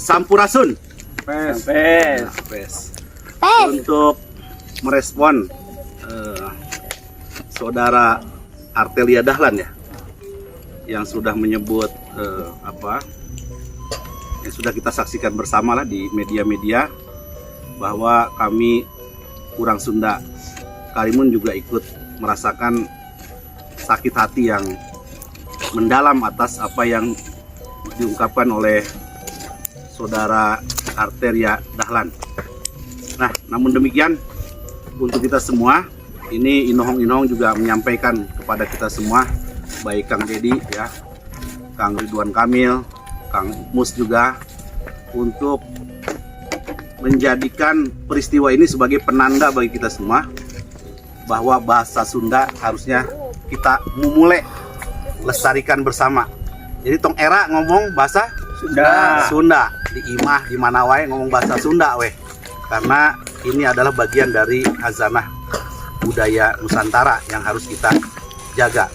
Sampurasun. Pes. Untuk merespon saudara Artelia Dahlan ya, yang sudah menyebut yang sudah kita saksikan bersama lah di media-media bahwa kami kurang Sunda Karimun juga ikut merasakan sakit hati yang mendalam atas apa yang diungkapkan oleh saudara Artelia Dahlan. Nah, namun demikian untuk kita semua, ini Inohong juga menyampaikan kepada kita semua, baik Kang Dedi ya, Kang Ridwan Kamil, Kang Mus juga, untuk menjadikan peristiwa ini sebagai penanda bagi kita semua bahwa bahasa Sunda harusnya kita memulai lestarikan bersama. Jadi tong era ngomong bahasa Sunda di imah di mana wae ngomong bahasa Sunda weh, karena ini adalah bagian dari hazanah budaya Nusantara yang harus kita jaga.